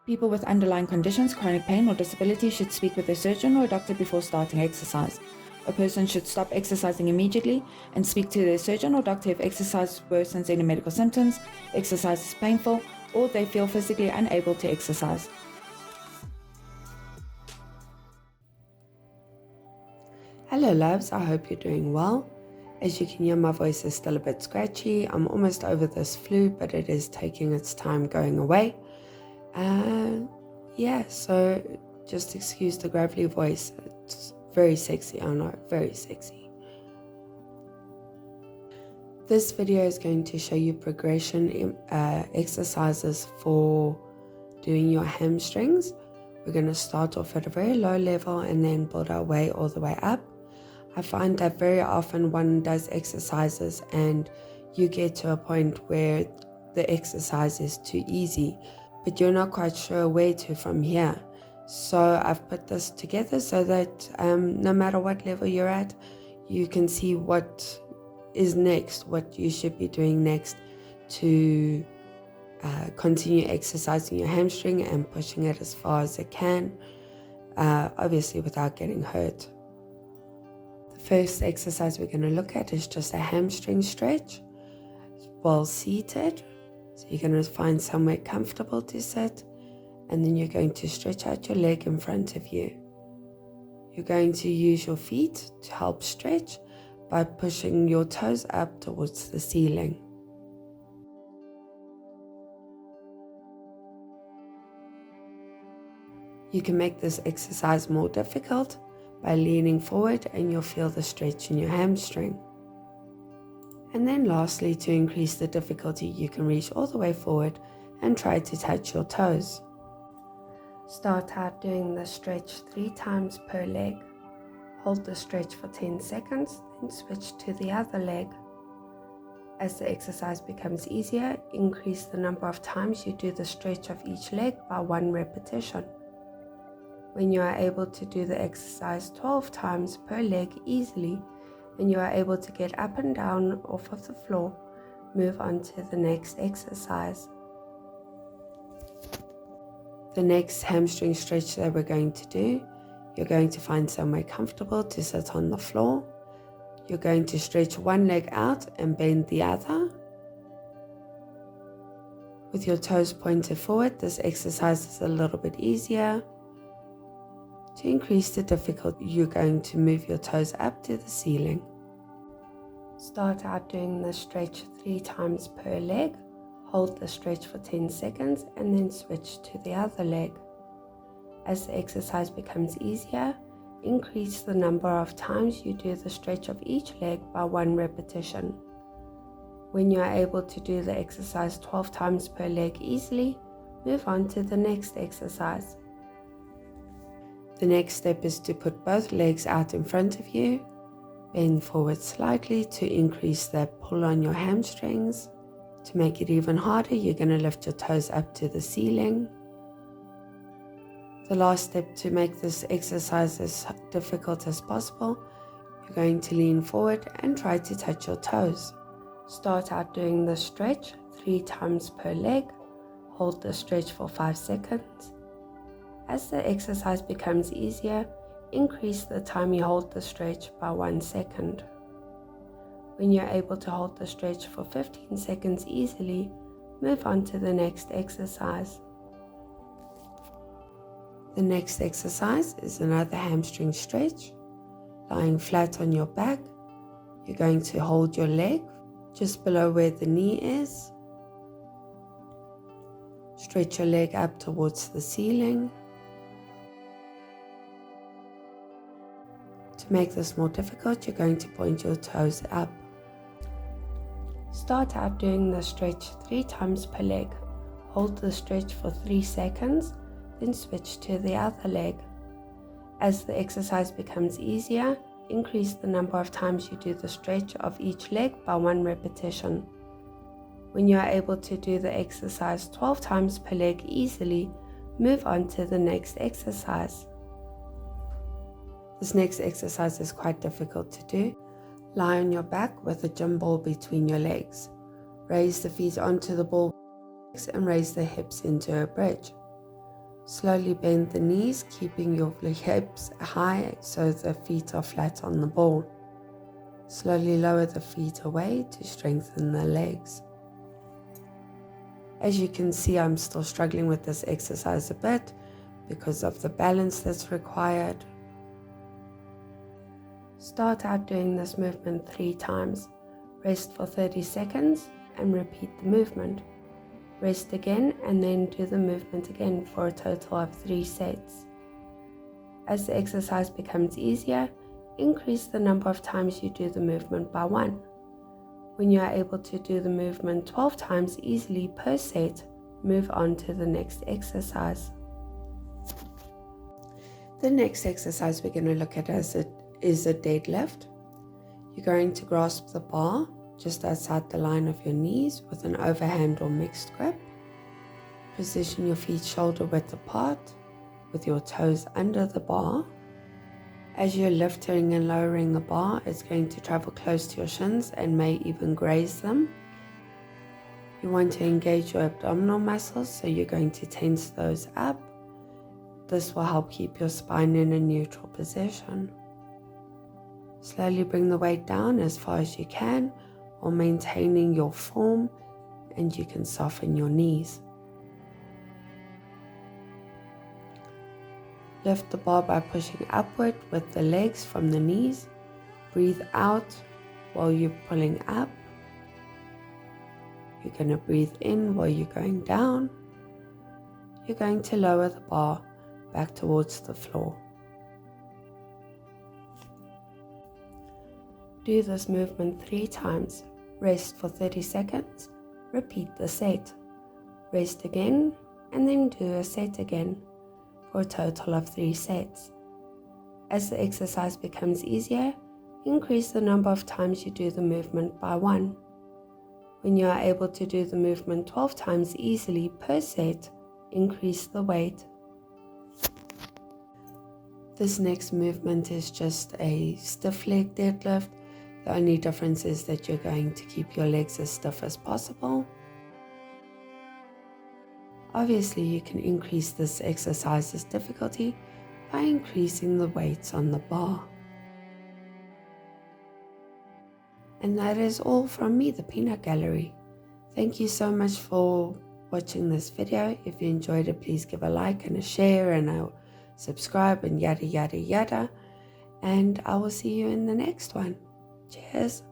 People with underlying conditions, chronic pain, or disability should speak with their surgeon or doctor before starting exercise. A person should stop exercising immediately and speak to their surgeon or doctor if exercise worsens any medical symptoms, exercise is painful, or they feel physically unable to exercise. Hello loves, I hope you're doing well. As you can hear, my voice is still a bit scratchy. I'm almost over this flu, but it is taking its time going away. So just excuse the gravelly voice. It's very sexy, I know, very sexy. This video is going to show you progression exercises for doing your hamstrings. We're going to start off at a very low level and then build our way all the way up. I find that very often one does exercises and you get to a point where the exercise is too easy, but you're not quite sure where to from here. So I've put this together so that no matter what level you're at, you can see what is next, what you should be doing next to continue exercising your hamstring and pushing it as far as it can, obviously without getting hurt. The first exercise we're going to look at is just a hamstring stretch while seated. So you're going to find somewhere comfortable to sit, and then you're going to stretch out your leg in front of you. You're going to use your feet to help stretch by pushing your toes up towards the ceiling. You can make this exercise more difficult by leaning forward and you'll feel the stretch in your hamstring. And then lastly, to increase the difficulty, you can reach all the way forward and try to touch your toes. Start out doing the stretch 3 times per leg. Hold the stretch for 10 seconds, then switch to the other leg. As the exercise becomes easier, increase the number of times you do the stretch of each leg by 1 repetition. When you are able to do the exercise 12 times per leg easily, and you are able to get up and down off of the floor, move on to the next exercise. The next hamstring stretch that we're going to do, you're going to find somewhere comfortable to sit on the floor. You're going to stretch one leg out and bend the other. With your toes pointed forward, this exercise is a little bit easier. To increase the difficulty, you're going to move your toes up to the ceiling. Start out doing the stretch 3 times per leg. Hold the stretch for 10 seconds and then switch to the other leg. As the exercise becomes easier, increase the number of times you do the stretch of each leg by 1 repetition. When you are able to do the exercise 12 times per leg easily, move on to the next exercise. The next step is to put both legs out in front of you. Bend forward slightly to increase the pull on your hamstrings. To make it even harder, you're going to lift your toes up to the ceiling. The last step to make this exercise as difficult as possible, you're going to lean forward and try to touch your toes. Start out doing the stretch 3 times per leg. Hold the stretch for 5 seconds. As the exercise becomes easier, increase the time you hold the stretch by 1 second. When you're able to hold the stretch for 15 seconds easily, move on to the next exercise. The next exercise is another hamstring stretch. Lying flat on your back, you're going to hold your leg just below where the knee is. Stretch your leg up towards the ceiling. To make this more difficult, you're going to point your toes up. Start out doing the stretch 3 times per leg. Hold the stretch for 3 seconds, then switch to the other leg. As the exercise becomes easier, increase the number of times you do the stretch of each leg by 1 repetition. When you are able to do the exercise 12 times per leg easily, move on to the next exercise. This next exercise is quite difficult to do. Lie on your back with a gym ball between your legs. Raise the feet onto the ball and raise the hips into a bridge. Slowly bend the knees, keeping your hips high so the feet are flat on the ball. Slowly lower the feet away to strengthen the legs. As you can see, I'm still struggling with this exercise a bit because of the balance that's required. Start out doing this movement 3 times. Rest for 30 seconds and repeat the movement. Rest again and then do the movement again for a total of 3 sets. As the exercise becomes easier, increase the number of times you do the movement by 1. When you are able to do the movement 12 times easily per set, move on to the next exercise. The next exercise we're going to look at is a deadlift. You're going to grasp the bar just outside the line of your knees with an overhand or mixed grip. Position your feet shoulder width apart with your toes under the bar. As you're lifting and lowering the bar, it's going to travel close to your shins and may even graze them. You want to engage your abdominal muscles, so you're going to tense those up. This will help keep your spine in a neutral position. Slowly bring the weight down as far as you can while maintaining your form, and you can soften your knees. Lift the bar by pushing upward with the legs from the knees. Breathe out while you're pulling up. You're going to breathe in while you're going down. You're going to lower the bar back towards the floor. Do this movement 3 times. Rest for 30 seconds. Repeat the set. Rest again and then do a set again for a total of 3 sets. As the exercise becomes easier, increase the number of times you do the movement by 1. When you are able to do the movement 12 times easily per set, increase the weight. This next movement is just a stiff leg deadlift. The only difference is that you're going to keep your legs as stiff as possible. Obviously, you can increase this exercise's difficulty by increasing the weights on the bar. And that is all from me, the Peanut Gallery. Thank you so much for watching this video. If you enjoyed it, please give a like and a share and a subscribe and yada yada yada. And I will see you in the next one. Cheers.